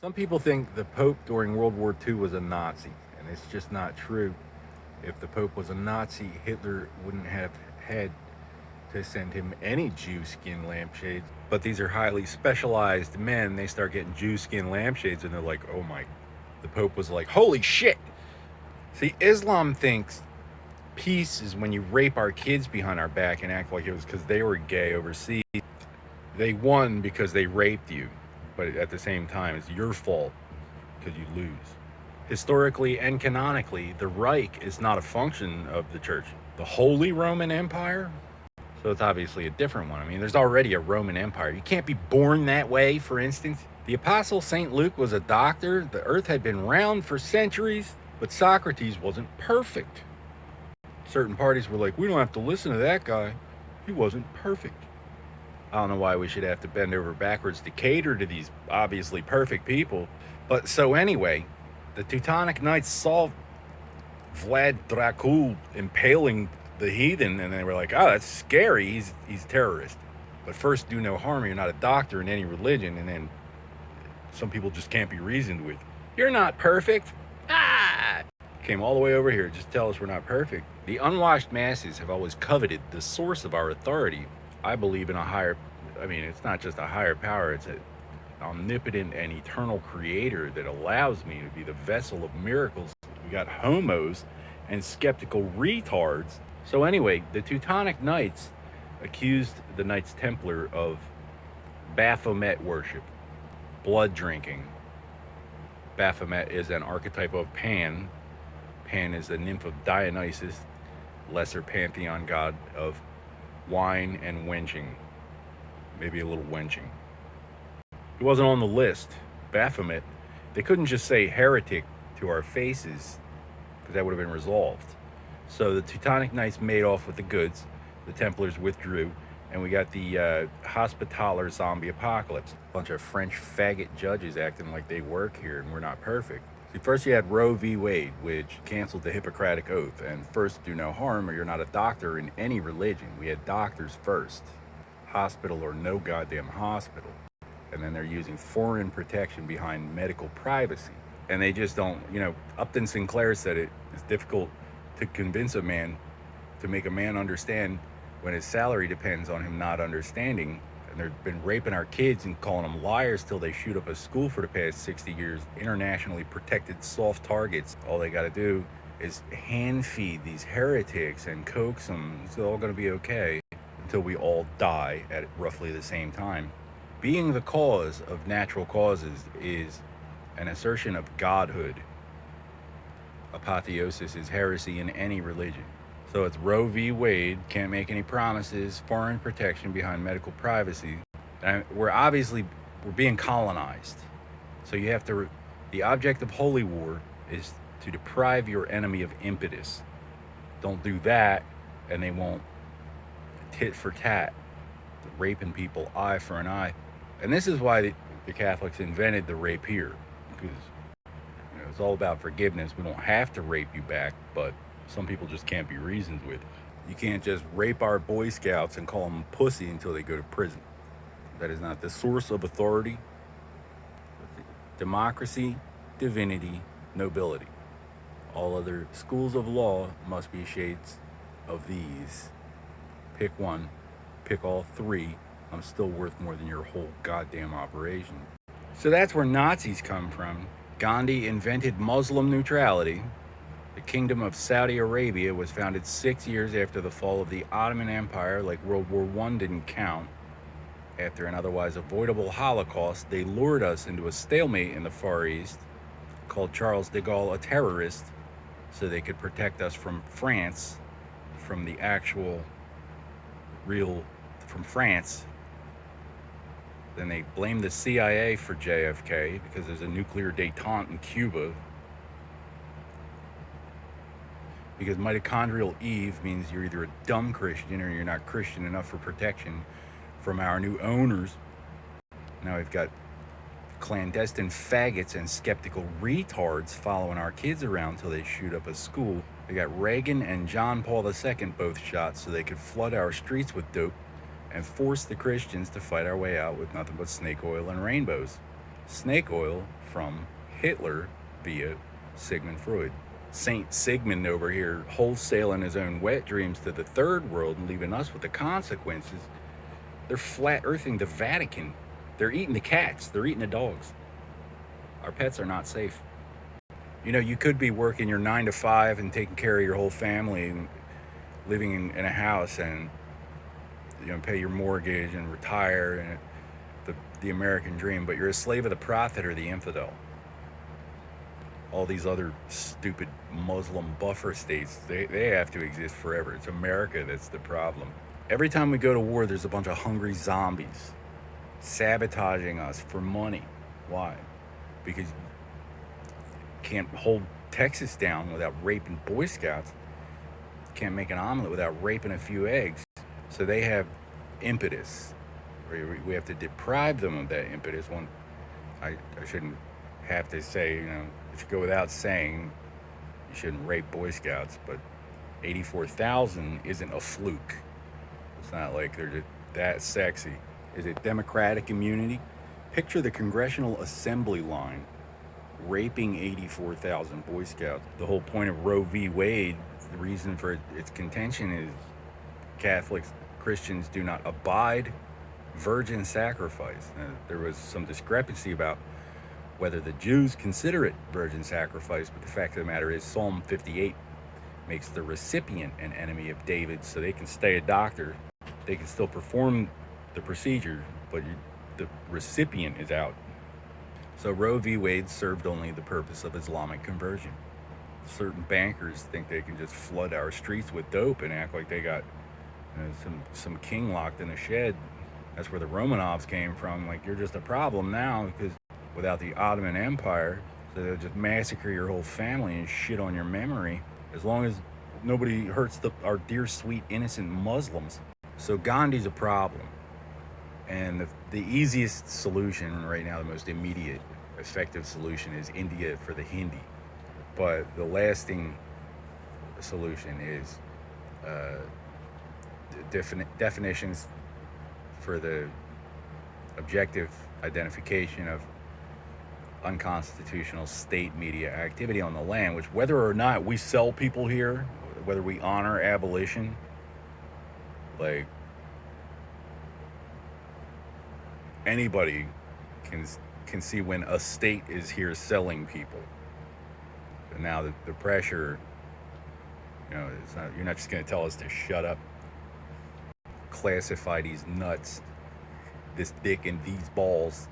Some people think the Pope during World War II was a Nazi, and it's just not true. If the Pope was a Nazi, Hitler wouldn't have had to send him any Jew skin lampshades. But these are highly specialized men. They start getting Jew skin lampshades, and they're like, oh my. The Pope was like, holy shit. See, Islam thinks peace is when you rape our kids behind our back and act like it was because they were gay overseas. They won because they raped you, but at the same time, it's your fault because you lose. Historically and canonically, the Reich is not a function of the church. The Holy Roman Empire, so it's obviously a different one. I mean, there's already a Roman Empire. You can't be born that way, for instance. The Apostle St. Luke was a doctor. The earth had been round for centuries, but Socrates wasn't perfect. Certain parties were like, we don't have to listen to that guy. He wasn't perfect. I don't know why we should have to bend over backwards to cater to these obviously perfect people. But so anyway, the Teutonic Knights saw Vlad Dracul impaling the heathen, and they were like, oh, that's scary. He's terrorist. But first, do no harm. You're not a doctor in any religion. And then some people just can't be reasoned with. You're not perfect. Ah! Came all the way over here. Just tell us we're not perfect. The unwashed masses have always coveted the source of our authority. I believe in a higher, it's not just a higher power, it's an omnipotent and eternal creator that allows me to be the vessel of miracles. We got homos and skeptical retards. So anyway, the Teutonic Knights accused the Knights Templar of Baphomet worship, blood drinking. Baphomet is an archetype of Pan. Pan is a nymph of Dionysus, lesser pantheon god of wine and wenching. Maybe a little wenching. He wasn't on the list. Baphomet. They couldn't just say heretic to our faces, because that would have been resolved. So the Teutonic Knights made off with the goods. The Templars withdrew, and we got the Hospitaller zombie apocalypse. A bunch of French faggot judges acting like they work here and we're not perfect. See, first you had Roe v. Wade, which canceled the Hippocratic Oath, and first do no harm or you're not a doctor in any religion. We had doctors first. Hospital or no goddamn hospital. And then they're using foreign protection behind medical privacy. And they just don't, Upton Sinclair said it's difficult to convince a man, to make a man understand when his salary depends on him not understanding. And they've been raping our kids and calling them liars till they shoot up a school for the past 60 years. Internationally protected soft targets. All they got to do is hand feed these heretics and coax them. It's all going to be okay until we all die at roughly the same time. Being the cause of natural causes is an assertion of godhood. Apotheosis is heresy in any religion. So it's Roe v. Wade, can't make any promises, foreign protection behind medical privacy. And we're being colonized. So you have to, the object of holy war is to deprive your enemy of impetus. Don't do that, and they won't tit for tat, raping people eye for an eye. And this is why the Catholics invented the rapier, because it's all about forgiveness. We don't have to rape you back, but some people just can't be reasoned with. You can't just rape our Boy Scouts and call them pussy until they go to prison. That is not the source of authority. Democracy, divinity, nobility. All other schools of law must be shades of these. Pick one, pick all three. I'm still worth more than your whole goddamn operation. So that's where Nazis come from. Gandhi invented Muslim neutrality. The Kingdom of Saudi Arabia was founded 6 years after the fall of the Ottoman Empire, like World War I didn't count. After an otherwise avoidable Holocaust, they lured us into a stalemate in the Far East, called Charles de Gaulle a terrorist, so they could protect us from France, from the actual from France. Then they blamed the CIA for JFK because there's a nuclear detente in Cuba. Because mitochondrial Eve means you're either a dumb Christian or you're not Christian enough for protection from our new owners. Now we've got clandestine faggots and skeptical retards following our kids around till they shoot up a school. We got Reagan and John Paul II both shot so they could flood our streets with dope and force the Christians to fight our way out with nothing but snake oil and rainbows. snake oil from Hitler via Sigmund Freud. Saint Sigmund over here wholesaling his own wet dreams to the third world and leaving us with the consequences. They're flat earthing the Vatican. They're eating the cats. They're eating the dogs. Our pets are not safe. You know, you could be working your 9 to 5 and taking care of your whole family and living in a house and, you know, pay your mortgage and retire and the American dream, but you're a slave of the prophet or the infidel. All these other stupid Muslim buffer states, they have to exist forever. It's America that's the problem. Every time we go to war, there's a bunch of hungry zombies sabotaging us for money. Why? Because you can't hold Texas down without raping Boy Scouts. Can't make an omelet without raping a few eggs. So they have impetus. We have to deprive them of that impetus. One, I shouldn't have to say, you know, it should go without saying you shouldn't rape Boy Scouts, but 84,000 isn't a fluke. It's not like they're just that sexy. Is it democratic immunity? Picture the Congressional Assembly line raping 84,000 Boy Scouts. The whole point of Roe v. Wade, the reason for its contention is Catholics, Christians do not abide virgin sacrifice. There was some discrepancy about whether the Jews consider it virgin sacrifice, but the fact of the matter is Psalm 58 makes the recipient an enemy of David, so they can stay a doctor. They can still perform the procedure, but the recipient is out. So Roe v. Wade served only the purpose of Islamic conversion. Certain bankers think they can just flood our streets with dope and act like they got, you know, some king locked in a shed. That's where the Romanovs came from. Like, you're just a problem now because without the Ottoman Empire, so they'll just massacre your whole family and shit on your memory as long as nobody hurts our dear, sweet, innocent Muslims. So Gandhi's a problem. And the easiest solution right now, the most immediate, effective solution is India for the Hindi. But the lasting solution is definitions for the objective identification of unconstitutional state media activity on the land, which whether or not we sell people here, whether we honor abolition, like anybody can see when a state is here selling people. And now the pressure, you know, it's not, you're not just going to tell us to shut up, classify these nuts, this dick and these balls.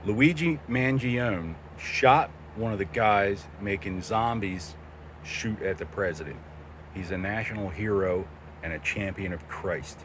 Luigi Mangione shot one of the guys making zombies shoot at the president. He's a national hero and a champion of Christ.